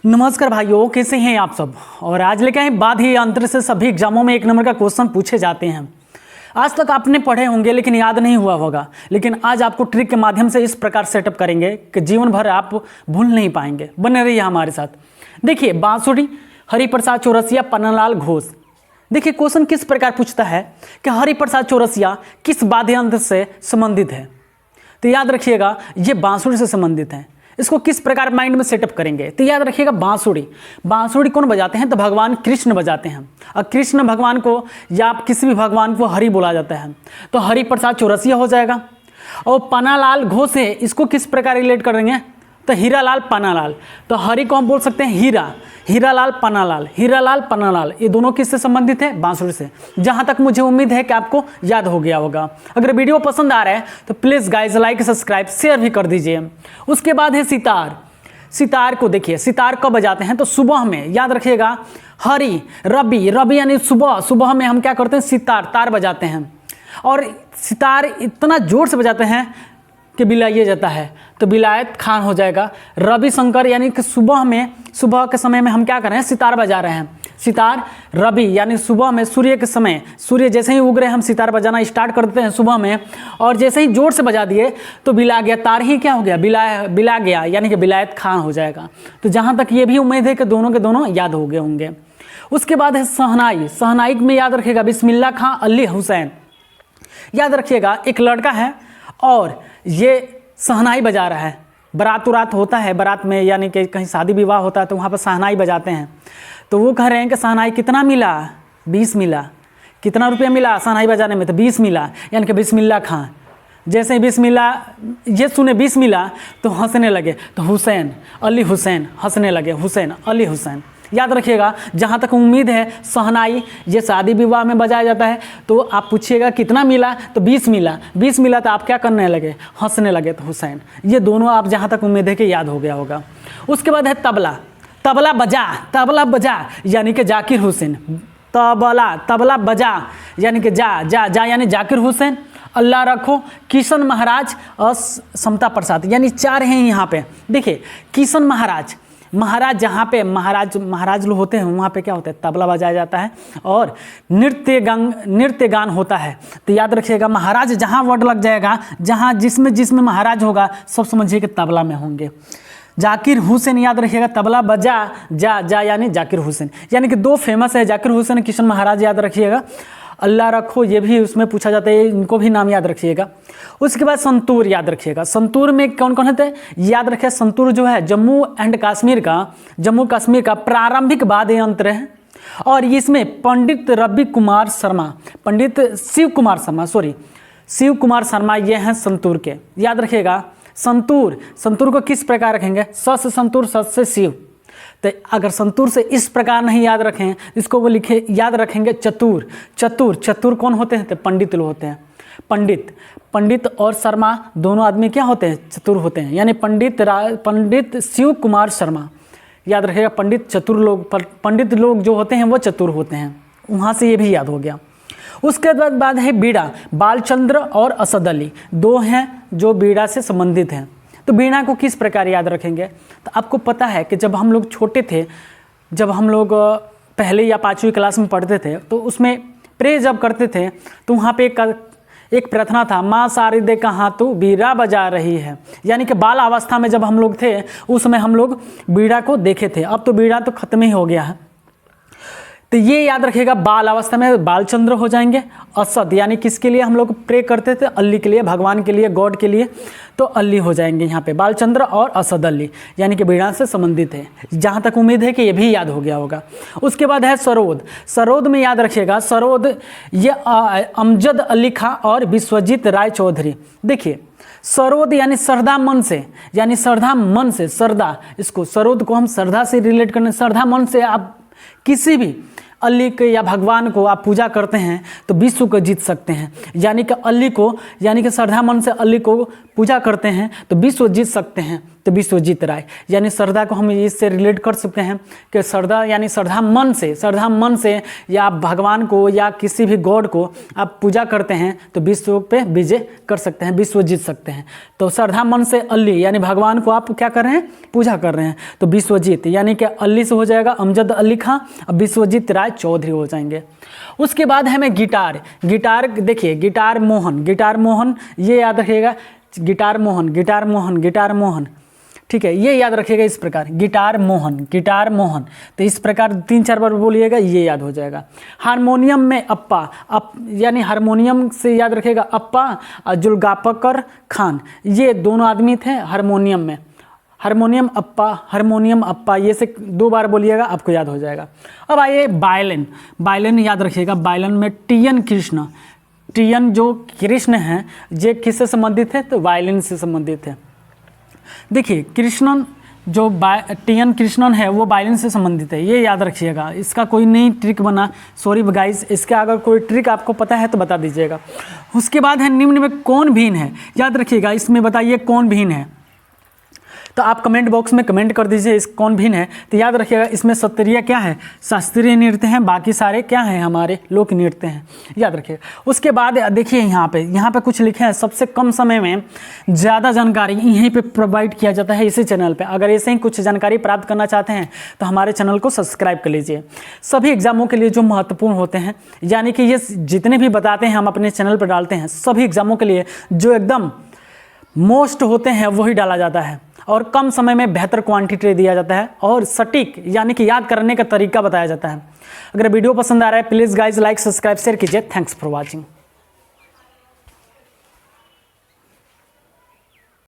नमस्कार भाइयों, कैसे हैं आप सब। और आज लेके आए बाध्य यंत्र से सभी एग्जामों में 1 नंबर का क्वेश्चन पूछे जाते हैं। आज तक आपने पढ़े होंगे लेकिन याद नहीं हुआ होगा, लेकिन आज आपको ट्रिक के माध्यम से इस प्रकार सेटअप करेंगे कि जीवन भर आप भूल नहीं पाएंगे। बने रहिए हमारे साथ। देखिए, बांसुरी, हरिप्रसाद चौरसिया, पन्नालाल घोष। देखिए क्वेश्चन किस प्रकार पूछता है कि हरिप्रसाद चौरसिया किस वाद्य यंत्र से संबंधित है। तो याद रखिएगा ये बांसुरी से संबंधित है। इसको किस प्रकार माइंड में सेटअप करेंगे तो याद रखिएगा बांसुरी। बांसुरी कौन बजाते हैं तो भगवान कृष्ण बजाते हैं। और कृष्ण भगवान को या किसी भी भगवान को हरि बोला जाता है, तो हरिप्रसाद चौरसिया हो जाएगा। और पन्नालाल घोष है, इसको किस प्रकार रिलेट करेंगे तो हीरालाल पन्नालाल। तो हरि को हम बोल सकते हैं हीरा, हीरालाल पन्नालाल, हीरालाल पन्नालाल। ये दोनों किससे संबंधित है बांसुरी से। जहां तक मुझे उम्मीद है कि आपको याद हो गया होगा। अगर वीडियो पसंद आ रहा है तो please guys like, subscribe, share भी कर दीजिए। उसके बाद है सितार। सितार को देखिए, सितार कब बजाते हैं तो सुबह में। याद रखिएगा हरि, रबी, रबी यानी सुबह। सुबह में हम क्या करते हैं सितार, तार बजाते हैं। और सितार इतना जोर से बजाते हैं कि बिलाइए जाता है, तो बिलायत खान हो जाएगा। रवि शंकर यानी कि सुबह में, सुबह के समय में हम क्या कर रहे हैं सितार बजा रहे हैं। सितार रवि यानी सुबह में, सूर्य के समय, सूर्य जैसे ही उग रहे हम सितार बजाना स्टार्ट करते हैं सुबह में। और जैसे ही जोर से बजा दिए तो बिला गया, तार ही क्या हो गया बिला गया, यानी कि बिलायत खान हो जाएगा। तो जहाँ तक ये भी उम्मीद है कि दोनों के दोनों याद हो गए होंगे। उसके बाद है शहनाई। शहनाई में याद रखिएगा बिस्मिल्लाह खां अली हुसैन। याद रखिएगा एक लड़का है और ये शहनाई बजा रहा है। बारात उरात होता है, बारात में यानी कि कहीं शादी विवाह होता है तो वहाँ पर शहनाई बजाते हैं। तो वो कह रहे हैं कि शहनाई कितना मिला, 20 मिला। कितना रुपया मिला शहनाई बजाने में तो 20 मिला, यानी कि बिस्मिल्लाह खां। जैसे ही बिस्मिल्लाह ये सुने 20 मिला तो हंसने लगे, तो हुसैन अली हुसैन हंसने लगे, हुसैन अली हुसैन। याद रखिएगा जहाँ तक उम्मीद है शहनाई ये शादी विवाह में बजाया जाता है। तो आप पूछिएगा कितना मिला तो 20 मिला, 20 मिला तो आप क्या करने लगे हंसने लगे, तो हुसैन। ये दोनों आप जहाँ तक उम्मीद है कि याद हो गया होगा। उसके बाद है तबला। तबला बजा, तबला बजा यानी कि जाकिर हुसैन। तबला, तबला बजा यानी कि जा जा जा यानी जाकिर हुसैन। अल्लाह रखो, किशन महाराज और समता प्रसाद, यानी 4 हैं यहाँ पे। देखिए किशन महाराज, महाराज जहाँ पे महाराज लोग होते हैं वहाँ पे क्या होता है तबला बजाया जाता है और नृत्य गान होता है। तो याद रखिएगा महाराज जहाँ वर्ड लग जाएगा, जहाँ जिसमें महाराज होगा सब समझिए कि तबला में होंगे। जाकिर हुसैन, याद रखिएगा तबला बजा जा जा यानी जाकिर हुसैन। यानी कि 2 फेमस है, जाकिर हुसैन, किशन महाराज। याद रखिएगा अल्लाह रखो ये भी उसमें पूछा जाता है, इनको भी नाम याद रखिएगा। उसके बाद संतूर। याद रखिएगा संतूर में कौन कौन होते हैं याद रखिए। संतूर जो है जम्मू कश्मीर का प्रारंभिक वाद्य यंत्र है। और इसमें पंडित शिव कुमार शर्मा ये हैं संतूर के। याद रखिएगा संतूर को किस प्रकार रखेंगे, स से संतूर, स से शिव। तो अगर संतूर से इस प्रकार नहीं याद रखें, इसको वो लिखे याद रखेंगे चतुर। चतुर कौन होते हैं तो पंडित लोग होते हैं। पंडित और शर्मा दोनों आदमी क्या होते हैं चतुर होते हैं, यानी पंडित शिव कुमार शर्मा। याद रखिएगा पंडित लोग जो होते हैं वो चतुर होते हैं। वहाँ से ये भी याद हो गया। उसके बाद है बीड़ा। बालचंद्र और असद अली 2 हैं जो बीड़ा से संबंधित हैं। तो बीड़ा को किस प्रकार याद रखेंगे तो आपको पता है कि जब हम लोग छोटे थे, जब हम लोग पहले या 5वीं क्लास में पढ़ते थे तो उसमें प्रे जब करते थे तो वहाँ पे एक प्रार्थना था, माँ शारदे कहाँ तू बीड़ा बजा रही है। यानी कि बाल अवस्था में जब हम लोग थे उस समय हम लोग बीड़ा को देखे थे। अब तो बीड़ा तो खत्म ही हो गया है। तो ये याद रखिएगा बाल अवस्था में बालचंद्र हो जाएंगे। असद यानी किसके लिए हम लोग प्रे करते थे, अल्ली के लिए, भगवान के लिए, गॉड के लिए, तो अल्ली हो जाएंगे यहाँ पे बालचंद्र और असद अली, यानी कि बीड़ा से संबंधित है। जहाँ तक उम्मीद है कि ये भी याद हो गया होगा। उसके बाद है सरोद। सरोद में याद रखिएगा सरोद ये अमजद अली खां और विश्वजीत राय चौधरी। देखिए सरोद यानी श्रद्धा मन से, यानी श्रद्धा मन से, श्रद्धा, इसको सरोद को हम श्रद्धा से रिलेट करने, श्रद्धा मन से आप किसी भी अल्ली के या भगवान को आप पूजा करते हैं तो विश्व को जीत सकते हैं। यानी कि अल्ली को, यानी कि श्रद्धा मन से अल्ली को पूजा करते हैं तो विश्व जीत सकते हैं। तो विश्वजीत राय। यानी श्रद्धा को हम इससे रिलेट कर सकते हैं कि श्रद्धा यानी श्रद्धा मन से या आप भगवान को या किसी भी गॉड को आप पूजा करते हैं तो विश्व पे विजय कर सकते हैं, विश्व जीत सकते हैं। तो श्रद्धा मन से अली यानी भगवान को आप क्या कर रहे हैं, पूजा कर रहे हैं, तो विश्वजीत यानी कि अली से हो जाएगा अमजद अली खां, अब विश्वजीत राय चौधरी हो जाएंगे। उसके बाद हमें गिटार देखिए गिटार मोहन ये याद रखिएगा, गिटार मोहन, ठीक है, ये याद रखिएगा इस प्रकार, गिटार मोहन, तो इस प्रकार 3-4 बार बोलिएगा, ये याद हो जाएगा। हारमोनियम में अप्पा, यानी हारमोनियम से याद रखिएगा अप्पा जुल्फकार खान, ये दोनों आदमी थे हारमोनियम में, हारमोनियम अप्पा, ये से 2 बार बोलिएगा, आपको याद हो जाएगा। अब आइए वायलिन याद रखिएगा, वायलिन में टीएन जो कृष्ण हैं, ये किससे संबंधित है, तो वायलिन से संबंधित है। देखिए कृष्णन जो टीएन कृष्णन है वो वायलिन से संबंधित है, ये याद रखिएगा। इसका कोई नई ट्रिक बना, सॉरी गाइस, इसका अगर कोई ट्रिक आपको पता है तो बता दीजिएगा। उसके बाद है निम्न में कौन भिन्न है, याद रखिएगा, इसमें बताइए कौन भिन्न है, तो आप कमेंट बॉक्स में कमेंट कर दीजिए इस कौन भिन्न है। तो याद रखिएगा इसमें सत्रिय क्या है, शास्त्रीय नृत्य हैं, बाकी सारे क्या हैं, हमारे लोक नृत्य हैं, याद रखिएगा। उसके बाद देखिए यहाँ पे कुछ लिखे हैं, सबसे कम समय में ज़्यादा जानकारी यहीं पे प्रोवाइड किया जाता है इसी चैनल पे। अगर ऐसे ही कुछ जानकारी प्राप्त करना चाहते हैं तो हमारे चैनल को सब्सक्राइब कर लीजिए। सभी एग्जामों के लिए जो महत्वपूर्ण होते हैं, यानी कि ये जितने भी बताते हैं हम अपने चैनल पर डालते हैं, सभी एग्जामों के लिए जो एकदम मोस्ट होते हैं वही डाला जाता है, और कम समय में बेहतर क्वांटिटी दिया जाता है, और सटीक यानी कि याद करने का तरीका बताया जाता है। अगर वीडियो पसंद आ रहा है please guys like subscribe share कीजिए। Thanks for watching.